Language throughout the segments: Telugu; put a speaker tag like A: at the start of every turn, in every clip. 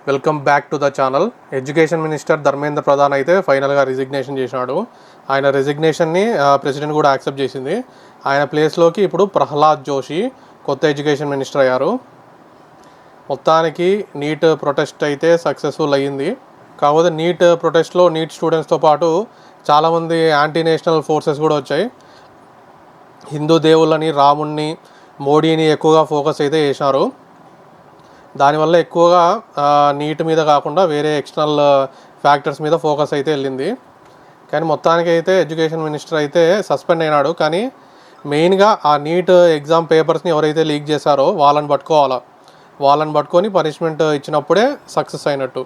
A: Welcome back to the channel. Education minister Dharmendra Pradhan అయితే ఫైనల్గా రిజిగ్నేషన్ చేసినాడు. ఆయన రెసిగ్నేషన్ని ప్రెసిడెంట్ కూడా యాక్సెప్ట్ చేసింది. ఆయన ప్లేస్లోకి ఇప్పుడు ప్రహ్లాద్ జోషి కొత్త ఎడ్యుకేషన్ మినిస్టర్ అయ్యారు. మొత్తానికి నీట్ ప్రొటెస్ట్ అయితే సక్సెస్ఫుల్ అయ్యింది. కాకపోతే నీట్ ప్రొటెస్ట్లో నీట్ స్టూడెంట్స్తో పాటు చాలామంది యాంటీ నేషనల్ ఫోర్సెస్ కూడా వచ్చాయి. హిందూ దేవుళ్ళని, రాముణ్ణి, మోడీని ఎక్కువగా ఫోకస్ అయితే చేశారు. దానివల్ల ఎక్కువగా నీట్ మీద కాకుండా వేరే ఎక్స్టర్నల్ ఫ్యాక్టర్స్ మీద ఫోకస్ అయితే వెళ్ళింది. కానీ మొత్తానికి అయితే ఎడ్యుకేషన్ మినిస్టర్ అయితే సస్పెండ్ అయినాడు. కానీ మెయిన్గా ఆ నీట్ ఎగ్జామ్ పేపర్స్ని ఎవరైతే లీక్ చేశారో వాళ్ళని పట్టుకొని పనిష్మెంట్ ఇచ్చినప్పుడే సక్సెస్ అయినట్టు.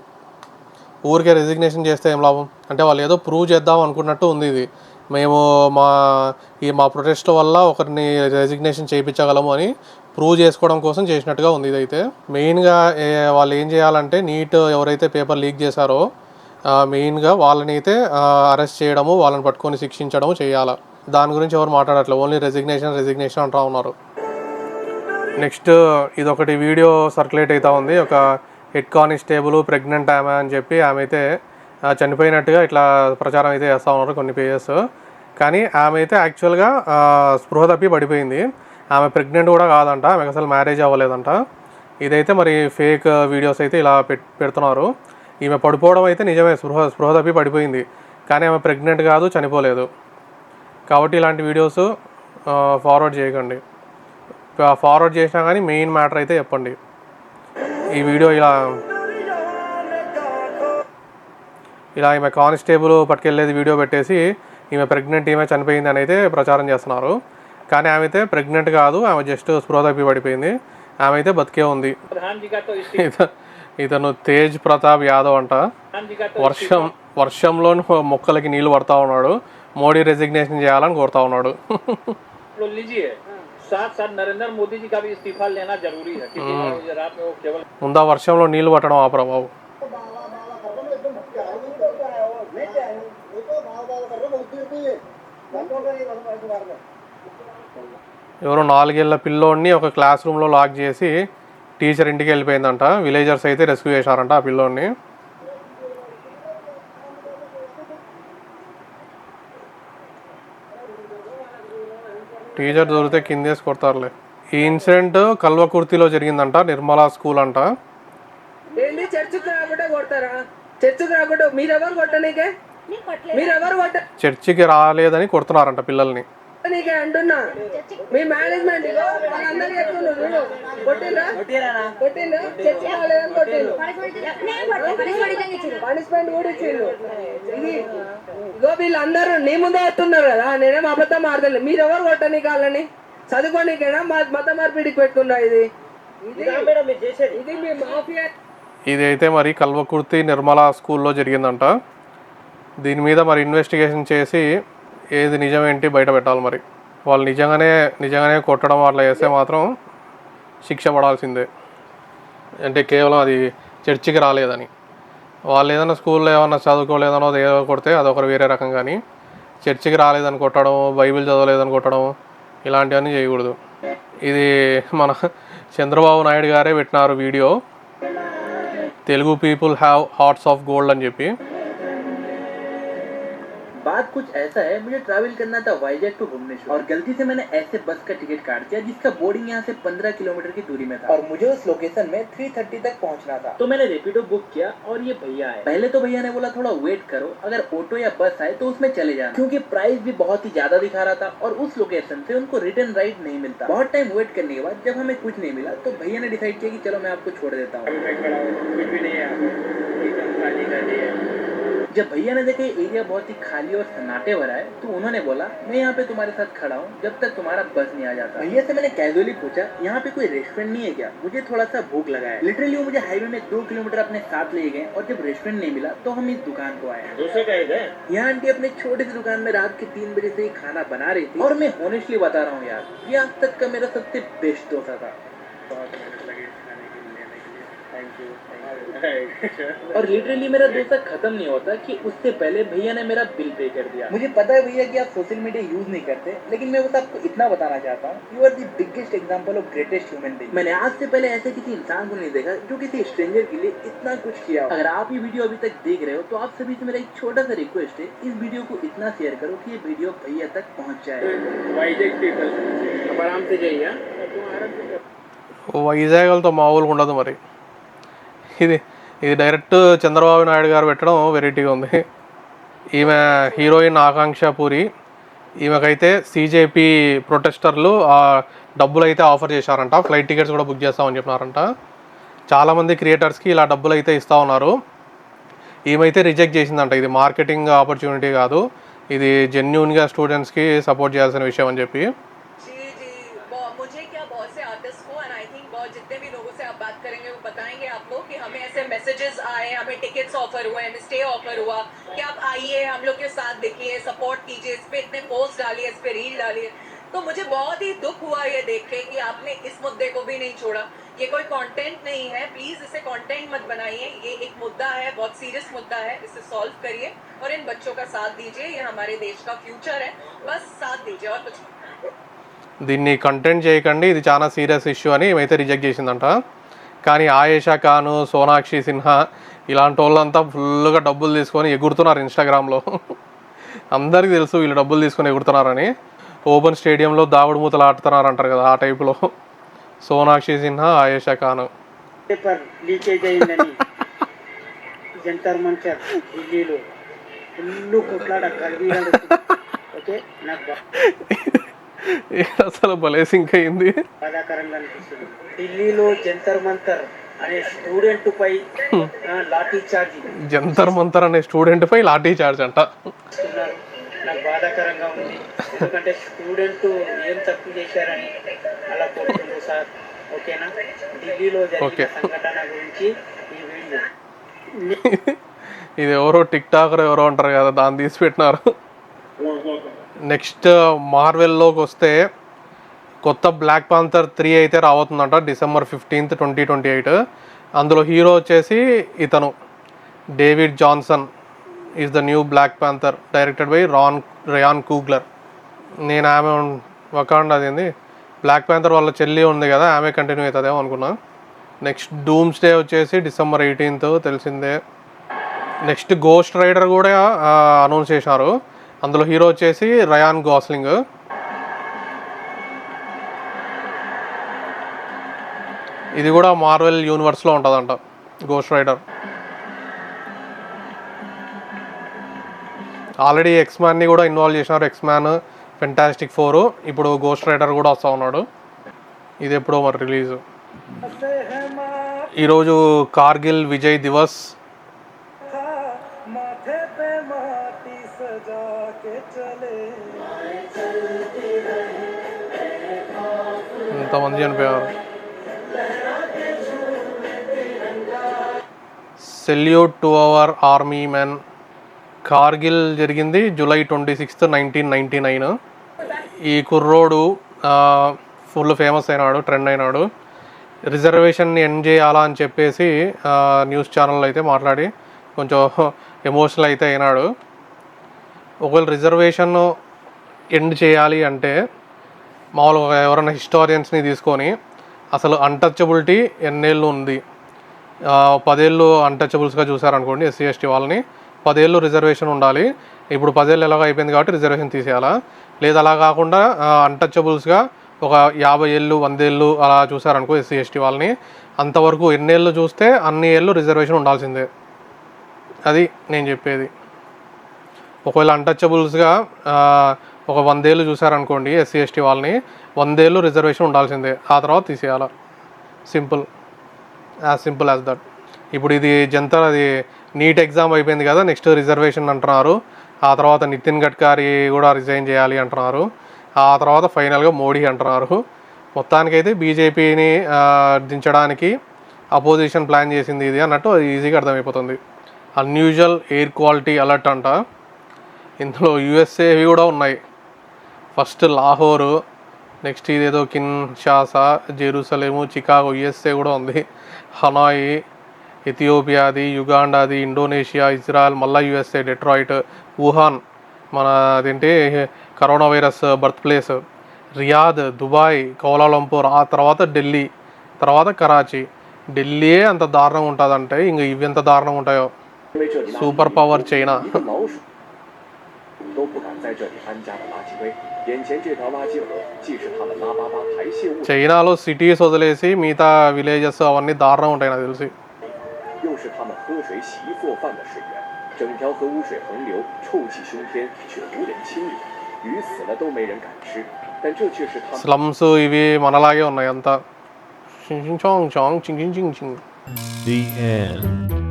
A: ఊరికే రెసిగ్నేషన్ చేస్తే ఏం లాభం? అంటే వాళ్ళు ఏదో ప్రూవ్ చేద్దాం అనుకున్నట్టు ఉంది. ఇది మేము మా ప్రొటెస్ట్ వల్ల ఒకరిని రెసిగ్నేషన్ చేయించగలము అని ప్రూవ్ చేసుకోవడం కోసం చేసినట్టుగా ఉంది. ఇదైతే మెయిన్గా వాళ్ళు ఏం చేయాలంటే నీట్ ఎవరైతే పేపర్ లీక్ చేశారో మెయిన్గా వాళ్ళని అయితే అరెస్ట్ చేయడము, వాళ్ళని పట్టుకొని శిక్షించడము చేయాలి. దాని గురించి ఎవరు మాట్లాడట్లేదు. ఓన్లీ రెసిగ్నేషన్ అంటూ ఉన్నారు. నెక్స్ట్ ఇదొకటి వీడియో సర్క్యులేట్ అవుతూ ఉంది. ఒక హెడ్ కానిస్టేబుల్ ప్రెగ్నెంట్ ఆమె అని చెప్పి ఆమె అయితే చనిపోయినట్టుగా ఇట్లా ప్రచారం అయితే చేస్తూ ఉన్నారు కొన్ని పేజెస్. కానీ ఆమె అయితే యాక్చువల్గా స్పృహ తప్పి పడిపోయింది. ఆమె ప్రెగ్నెంట్ కూడా కాదంట, ఆమెకు అసలు మ్యారేజ్ అవ్వలేదంట. ఇదైతే మరి ఫేక్ వీడియోస్ అయితే ఇలా పెడుతున్నారు. ఈమె పడిపోవడం అయితే నిజమే, స్పృహ తప్పి పడిపోయింది. కానీ ఆమె ప్రెగ్నెంట్ కాదు, చనిపోలేదు. కాబట్టి ఇలాంటి వీడియోస్ ఫార్వర్డ్ చేయకండి. ఫార్వర్డ్ చేసినా కానీ మెయిన్ మ్యాటర్ అయితే చెప్పండి. ఈ వీడియో ఇలా ఈమె కానిస్టేబుల్ పట్టుకెళ్ళేది వీడియో పెట్టేసి ఈమె ప్రెగ్నెంట్, ఈమె చనిపోయింది అని అయితే ప్రచారం చేస్తున్నారు. కానీ ఆమె అయితే ప్రెగ్నెంట్ కాదు, ఆమె జస్ట్ స్పృహ తప్పి పడిపోయింది. ఆమె అయితే బతికే ఉంది. ఇతను తేజ్ ప్రతాప్ యాదవ్ అంట. వర్షంలో మొక్కలకి నీళ్లు పడతా ఉన్నాడు. మోడీ రెసిగ్నేషన్ చేయాలని కోరుతా ఉన్నాడు. ముందా వర్షంలో నీళ్లు పట్టడం ఆపరా బాబు. ఎవరో 4 ఏళ్ల పిల్లోడిని ఒక క్లాస్ రూమ్లో లాక్ చేసి టీచర్ ఇంటికి వెళ్ళిపోయిందంట. విలేజర్స్ అయితే రెస్క్యూ చేశారంట ఆ పిల్లోడిని. టీచర్ దొరికితే కిందేసి కొడతారులే. ఈ ఇన్సిడెంట్ కల్వకుర్తిలో జరిగిందంట, నిర్మలా స్కూల్ అంట. చర్చికి రాలేదని కొడుతున్నారంట పిల్లల్ని.
B: వీళ్ళందరూ నీ ముందే ఎత్తున్నారు కదా, నేనేం అబద్ధం ఆడతలే. మీరెవరు కొట్టని కాళ్ళని చదువుకోనికైనా మత మార్పిడికి పెట్టుకున్నా. ఇది మీ మాఫియా.
A: ఇదైతే మరి కల్వకుర్తి నిర్మలా స్కూల్లో జరిగిందంట. దీని మీద మరి ఇన్వెస్టిగేషన్ చేసి ఏది నిజమేంటి బయట పెట్టాలి. మరి వాళ్ళు నిజంగానే కొట్టడం అట్లా చేస్తే మాత్రం శిక్ష పడాల్సిందే. అంటే కేవలం అది చర్చికి రాలేదని, వాళ్ళు ఏదైనా స్కూల్లో ఏమన్నా చదువుకోలేదనో ఏదో కొడితే అదొకరు వేరే రకం. కానీ చర్చికి రాలేదని కొట్టడం, బైబిల్ చదవలేదని కొట్టడం ఇలాంటివన్నీ చేయకూడదు. ఇది మన చంద్రబాబు నాయుడు గారే పెట్టినారు video, Telugu people have hearts of gold అని చెప్పి.
C: बात कुछ ऐसा है, मुझे ट्रैवल करना था वाइजैक टू भुवनेश्वर और गलती से मैंने ऐसे बस का टिकट काट दिया जिसका बोर्डिंग यहाँ से 15 किलोमीटर की दूरी में था और मुझे उस लोकेशन में 3:30 तक पहुँचना था। तो मैंने रेपिडो बुक किया और ये भैया आए। पहले तो भैया ने बोला थोड़ा वेट करो, अगर ऑटो या बस आए तो उसमें चले जाना, क्योंकि प्राइस भी बहुत ही ज्यादा दिखा रहा था और उस लोकेशन से उनको रिटर्न राइड नहीं मिलता। बहुत टाइम वेट करने के बाद जब हमें कुछ नहीं मिला तो भैया ने डिसाइड किया कि चलो मैं आपको छोड़ देता हूँ। कुछ भी नहीं है, जब भैया ने देखा एरिया बहुत ही खाली और सन्नाटे भरा है तो उन्होंने बोला मैं यहाँ पे तुम्हारे साथ खड़ा हूँ जब तक तुम्हारा बस नहीं आ जाता। भैया से मैंने कैजुअली पूछा यहाँ पे कोई रेस्टोरेंट नहीं है क्या, मुझे थोड़ा सा भूख लगा है। लिटरली वो मुझे हाईवे में 2 किलोमीटर अपने साथ ले गए और जब रेस्टोरेंट नहीं मिला तो हम इस दुकान को आए। यहाँ आंटी अपने छोटी सी दुकान में रात के 3 बजे से ही खाना बना रही थी और मैं ऑनेस्टली बता रहा हूँ यार, ये आज तक का मेरा सबसे बेस्ट डोसा था। और लिटरली मेरा 2 साल खत्म नहीं होता कि उससे पहले भैया ने मेरा बिल पे कर दिया। मुझे पता है भैया कि आप सोशल मीडिया यूज नहीं करते, लेकिन मैं बस आपको इतना बताना चाहता हूँ, you are the biggest example of greatest human being. मैंने आज से पहले ऐसे किसी इंसान को नहीं देखा जो किसी स्ट्रेंजर के लिए इतना कुछ किया। अगर आप ये वीडियो अभी तक देख रहे हो तो आप सभी से मेरा एक छोटा सा रिक्वेस्ट है, इस वीडियो को इतना शेयर करो कि ये वीडियो भैया तक पहुँच जाए। वाइजेक पीपल अब आराम से जाइए,
A: వైజాగ్ వాళ్ళతో మామూలుగా ఉండదు మరి. ఇది డైరెక్ట్ చంద్రబాబు నాయుడు గారు పెట్టడం వెరైటీగా ఉంది. ఈమె హీరోయిన్ ఆకాంక్ష పూరి, ఈమెకైతే సీజేపీ ప్రొటెస్టర్లు డబ్బులు అయితే ఆఫర్ చేశారంట, ఫ్లైట్ టికెట్స్ కూడా బుక్ చేస్తామని చెప్పినారంట. చాలామంది క్రియేటర్స్కి ఇలా డబ్బులు అయితే ఇస్తూ ఉన్నారు. ఈమెయితే రిజెక్ట్ చేసిందంట. ఇది మార్కెటింగ్ ఆపర్చునిటీ కాదు, ఇది జెన్యూన్గా స్టూడెంట్స్కి సపోర్ట్ చేయాల్సిన విషయం అని చెప్పి.
D: जितने भी लोगों से आप बात करेंगे वो बताएंगे आप लोग कि हमें ऐसे मैसेजेस आए, हमें टिकट्स ऑफर हुए, हमें स्टे ऑफर हुआ कि आप आइए, हम लोग के साथ देखिए, सपोर्ट कीजिए, इस पे इतने पोस्ट डालिए, इस पे रील डालिए. तो मुझे बहुत ही दुख हुआ ये देख के कि आपने इस मुद्दे को भी नहीं छोड़ा. ये कोई कंटेंट नहीं है, प्लीज इसे कंटेंट मत बनाइए. ये एक मुद्दा है, बहुत सीरियस मुद्दा है, इसे सॉल्व करिए और इन बच्चों का साथ दीजिए. ये हमारे देश का फ्यूचर है, बस साथ दीजिए और कुछ.
A: దీన్ని కంటెంట్ చేయకండి, ఇది చాలా సీరియస్ ఇష్యూ అని ఏమైతే రిజెక్ట్ చేసిందంట. కానీ ఆయేషా ఖాను, సోనాక్షి సిన్హా ఇలాంటి వాళ్ళంతా ఫుల్గా డబ్బులు తీసుకొని ఎగురుతున్నారు ఇన్స్టాగ్రామ్లో. అందరికీ తెలుసు వీళ్ళు డబ్బులు తీసుకొని ఎగురుతున్నారని. ఓపెన్ స్టేడియంలో దాగుడు మూతలు ఆడుతున్నారు అంటారు కదా, ఆ టైపులో సోనాక్షి సిన్హా, ఆయేషా ఖాను.
E: పేపర్ లీకేజ్ అయిందని జంతర్ మంతర్ ఢిల్లీలో ఫుల్ కొట్లాడ కలిగినాడు. ఓకే, నాకు
A: అసలు భలే సింక్ అయింది.
E: బాధాకరంగా అనిపిస్తుంది. ఢిల్లీలో జంతర్ మంతర్ అనే స్టూడెంట్ పై లాఠీ చార్జ్,
A: జంతర్ మంతర్ అనే స్టూడెంట్ పై లాఠీ చార్జ్ అంట.
E: నాకు బాధాకరంగా ఉంది. ఎందుకంటే స్టూడెంట్ ఏం తప్పు చేశారని అలా కోరుతుంది సార్. ఓకేనా, ఢిల్లీలో జరిగిన సంఘటన గురించి ఈ వీడియో.
A: ఇది ఎవరో టిక్ టాకర్ ఎవరో అంటారు కదా, దాన్ని తీసి పెట్టినారు. నెక్స్ట్ మార్వెల్లోకి వస్తే కొత్త బ్లాక్ పాంథర్ 3 అయితే రాబోతుందంట December 15th, 2028. అందులో హీరో వచ్చేసి ఇతను David Johnson is the new Black Panther, directed by Ryan Coogler. నేను ఆమె వకాండా అదేంది బ్లాక్ పాంథర్ వాళ్ళ చెల్లి ఉంది కదా, ఆమె కంటిన్యూ అవుతుందేమో అనుకున్నా. నెక్స్ట్ డూమ్స్ డే వచ్చేసి December 18th, తెలిసిందే. నెక్స్ట్ గోస్ట్ రైడర్ కూడా అనౌన్స్ చేశారు. అందులో హీరో వచ్చేసి రయాన్ గాస్లింగ్. ఇది కూడా మార్వెల్ యూనివర్స్లో ఉంటుందంట గోస్ట్ రైడర్. ఆల్రెడీ ఎక్స్మ్యాన్ని కూడా ఇన్వాల్వ్ చేసినారు, ఎక్స్మ్యాన్, ఫెంటాస్టిక్ 4. ఇప్పుడు గోస్ట్ రైడర్ కూడా వస్తూ ఉన్నాడు. ఇది ఎప్పుడో మరి రిలీజ్. ఈరోజు కార్గిల్ విజయ్ దివస్. ఎంతమంది చనిపోయారు. Salute to our army men. Kargil జరిగింది July 26th, 1999. ఈ కుర్రోడు ఫుల్ ఫేమస్ అయినాడు, ట్రెండ్ అయినాడు. రిజర్వేషన్ని ఎండ్ చేయాలా అని చెప్పేసి న్యూస్ ఛానల్లో అయితే మాట్లాడి కొంచెం ఎమోషనల్ అయితే అయినాడు. ఒకవేళ రిజర్వేషన్ ఎండ్ చేయాలి అంటే మామూలుగా ఎవరైనా హిస్టారియన్స్ని తీసుకొని అసలు అన్టచబిలిటీ ఎన్నేళ్ళు ఉంది, 10 ఏళ్ళు అన్టచబుల్స్గా చూసారనుకోండి ఎస్సీ ఎస్టీ వాళ్ళని, 10 ఏళ్ళు రిజర్వేషన్ ఉండాలి. ఇప్పుడు 10 ఏళ్ళు ఎలాగో అయిపోయింది కాబట్టి రిజర్వేషన్ తీసేయాలా, లేదా అలా కాకుండా అన్టచబుల్స్గా ఒక 50 ఏళ్ళు 100 ఏళ్ళు అలా చూసారనుకో ఎస్సీ ఎస్టీ వాళ్ళని, అంతవరకు ఎన్నేళ్ళు చూస్తే అన్ని ఏళ్ళు రిజర్వేషన్ ఉండాల్సిందే. అది నేను చెప్పేది. ఒకవేళ అన్టచబుల్స్గా ఒక 100 ఏళ్ళు చూసారనుకోండి ఎస్సీ ఎస్టీ వాళ్ళని, 100 ఏళ్ళు రిజర్వేషన్ ఉండాల్సిందే, ఆ తర్వాత తీసేయాల. Simple, as simple as that. ఇప్పుడు ఇది జంతర్, అది నీట్ ఎగ్జామ్ అయిపోయింది కదా, నెక్స్ట్ రిజర్వేషన్ అంటున్నారు. ఆ తర్వాత నితిన్ గడ్కరీ కూడా రిజైన్ చేయాలి అంటున్నారు. ఆ తర్వాత ఫైనల్గా మోడీ అంటున్నారు. మొత్తానికైతే బీజేపీని దించడానికి అపోజిషన్ ప్లాన్ చేసింది ఇది అన్నట్టు ఈజీగా అర్థమైపోతుంది. అన్యూజువల్ ఎయిర్ క్వాలిటీ అలర్ట్ అంట. ఇందులో యుఎస్ఏవి కూడా ఉన్నాయి. ఫస్ట్ లాహోరు, నెక్స్ట్ ఇదేదో కిన్షాసా, జెరూసలేము, చికాగో యుఎస్ఏ కూడా ఉంది, హనాయి, ఎథియోపియాది, యుగాండాది, ఇండోనేషియా, ఇజ్రాయెల్, మళ్ళీ యుఎస్ఏ, డెట్రాయిట్, వుహాన్ మన అదేంటి corona virus birth place, Riyadh, Dubai, Kuala Lumpur, ఆ తర్వాత ఢిల్లీ, తర్వాత కరాచీ. ఢిల్లీయే అంత దారుణం ఉంటుందంటే ఇంక ఇవి ఎంత దారుణం ఉంటాయో. Super power China.
F: 都不敢在这里安家的垃圾堆。眼前这条垃圾河，既是他们拉粑粑排泄物，
A: చైనాలో సిటీస్ వదిలేసి మిగతా విలేజెస్ అవన్నీ దారుణం ఉంటాయి నాకు తెలిసి.
F: 又是他们喝水、洗衣、做饭的水源。整条河污水横流，臭气熏天，却无人清理。鱼死了都没人敢吃，但这却是他们。
A: స్లమ్స్ ఇవి మనలాగే ఉన్నాయి అంతా. చింగ్ చింగ్ చాంగ్ చాంగ్ చింగ్ చింగ్ చింగ్ చింగ్.
G: The end.